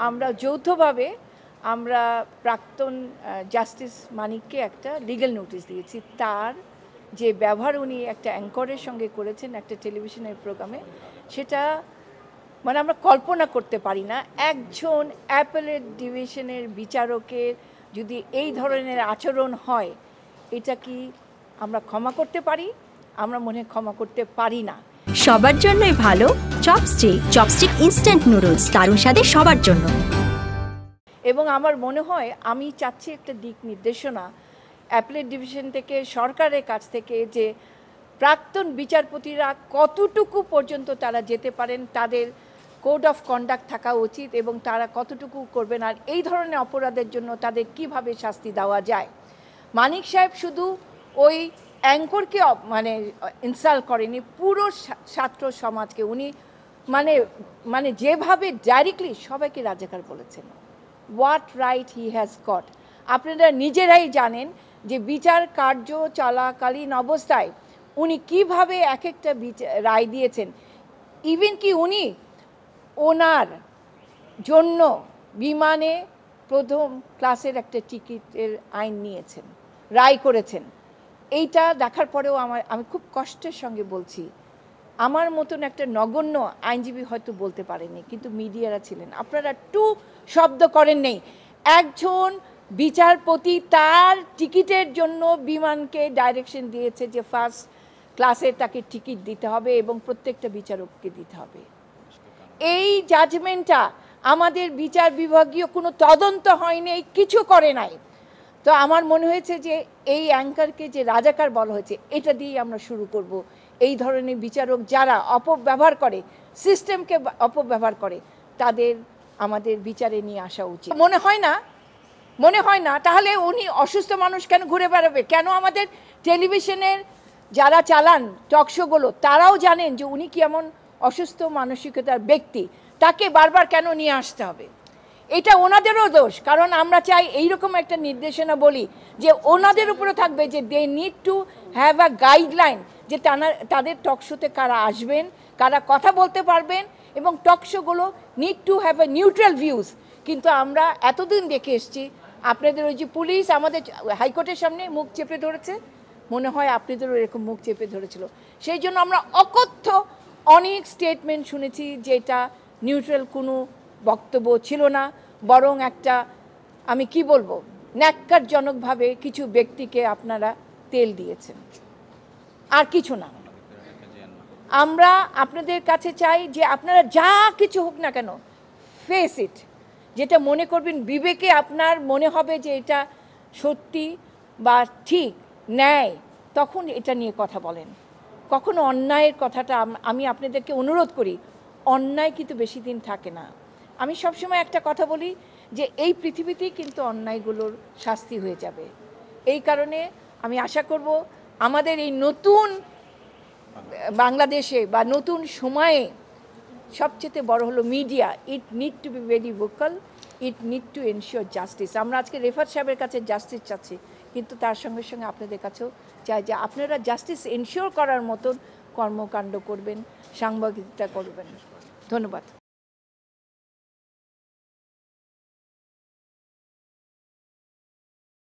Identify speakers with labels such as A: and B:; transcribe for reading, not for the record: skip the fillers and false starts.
A: আমরা যৌথভাবে আমরা প্রাক্তন জাস্টিস মানিককে একটা লিগ্যাল নোটিশ দিয়েছি। তার যে ব্যবহার উনি একটা অ্যাঙ্করের সঙ্গে করেছেন একটা টেলিভিশনের প্রোগ্রামে, সেটা মানে আমরা কল্পনা করতে পারি না। একজন অ্যাপেলেট ডিভিশনের বিচারকের যদি এই ধরনের আচরণ হয়, এটা কি আমরা ক্ষমা করতে পারি? আমরা মনে হয় ক্ষমা করতে পারি না।
B: সবার জন্যই ভালো চপস্টিক ইনস্ট্যান্ট নুডলস, দারুণ স্বাদে সবার জন্য।
A: এবং আমার মনে হয় আমি চাচ্ছি একটা দিক নির্দেশনা অ্যাপেলেট ডিভিশন থেকে, সরকারের কাছ থেকে, যে প্রাক্তন বিচারপতিরা কতটুকু পর্যন্ত তারা যেতে পারেন, তাদের কোড অফ কন্ডাক্ট থাকা উচিত এবং তারা কতটুকু করবেন, আর এই ধরনের অপরাধের জন্য তাদের কিভাবে শাস্তি দেওয়া যায়। মানিক সাহেব শুধু ওই অ্যাঙ্করকে মানে ইনসাল্ট করেনি, পুরো ছাত্র সমাজকে উনি মানে যেভাবে ডাইরেক্টলি সবাইকে রাজাকার বলেছেন। What right he has got? আপনারা নিজেরাই জানেন যে বিচার কার্য চলাকালীন অবস্থায় উনি কিভাবে এক একটা রায় দিয়েছেন। ইভেন কি উনি ওনার জন্য বিমানে প্রথম ক্লাসের একটা টিকিটের আইন নিয়েছেন, রায় করেছেন। এইটা দেখার পরেও আমি খুব কষ্টের সঙ্গে বলছি, আমার মতন একটা নগণ্য আইনজীবী হয়তো বলতে পারেননি, কিন্তু মিডিয়ারা ছিলেন, আপনারা টু শব্দ করেন নেই। একজন বিচারপতি তার টিকিটের জন্য বিমানকে ডাইরেকশন দিয়েছে যে ফার্স্ট ক্লাসে তাকে টিকিট দিতে হবে এবং প্রত্যেকটা বিচারককে দিতে হবে। এই জাজমেন্টটা আমাদের বিচার বিভাগীয় কোনো তদন্ত হয়নি, কিছু করে নাই। তো আমার মনে হয়েছে যে এই অ্যাঙ্কারকে যে রাজাকার বলা হয়েছে, এটা দিয়ে আমরা শুরু করব। এই ধরনের বিচারক যারা অপব্যবহার করে, সিস্টেমকে অপব্যবহার করে, তাদের আমাদের বিচারে নিয়ে আসা উচিত। মনে হয় না তাহলে উনি অসুস্থ মানুষ কেন ঘুরে বেড়াবে? কেন আমাদের টেলিভিশনের যারা চালান টকশোগুলো তারাও জানেন যে উনি কি এমন অসুস্থ মানসিকতার ব্যক্তি, তাকে বারবার কেন নিয়ে আসতে হবে? এটা ওনাদেরও দোষ, কারণ আমরা চাই এইরকম একটা নির্দেশনা বলি যে ওনাদের উপরে থাকবে যে they need to have a guideline, যে তাদের টকশোতে কারা আসবেন, কারা কথা বলতে পারবেন, এবং টকশোগুলো need to have a neutral views. কিন্তু আমরা এতদিন দেখে এসছি আপনাদের ওই যে পুলিশ আমাদের হাইকোর্টের সামনে মুখ চেপে ধরেছে, মনে হয় আপনাদেরও এরকম মুখ চেপে ধরেছিল। সেই জন্য আমরা অকথ্য অনেক স্টেটমেন্ট শুনেছি যেটা নিউট্রাল কোনো বক্তব্য ছিল না, বরং একটা আমি কি বলবো ন্যাক্কারজনকভাবে কিছু ব্যক্তিকে আপনারা তেল দিয়েছেন, আর কিছু না। আমরা আপনাদের কাছে চাই যে আপনারা যা কিছু হোক না কেন, ফেস ইট। যেটা মনে করবেন বিবেকে আপনার মনে হবে যে এটা সত্যি বা ঠিক ন্যায়, তখন এটা নিয়ে কথা বলেন। কখনো অন্যায়ের কথাটা আমি আপনাদেরকে অনুরোধ করি, অন্যায় কিন্তু বেশি দিন থাকে না। আমি সবসময় একটা কথা বলি যে এই পৃথিবীতেই কিন্তু অন্যায়গুলোর শাস্তি হয়ে যাবে। এই কারণে আমি আশা করব আমাদের এই নতুন বাংলাদেশে বা নতুন সময়ে সবচেয়ে বড় হলো media. It need to be very vocal, it need to ensure justice. আমরা আজকে রেফাত সাহেবের কাছে জাস্টিস চাচ্ছি, কিন্তু তার সঙ্গে সঙ্গে আপনাদের কাছেও চাই যে আপনারা জাস্টিস এনশিওর করার মতন কর্মকাণ্ড করবেন, সাংবাদিকতা করবেন। ধন্যবাদ।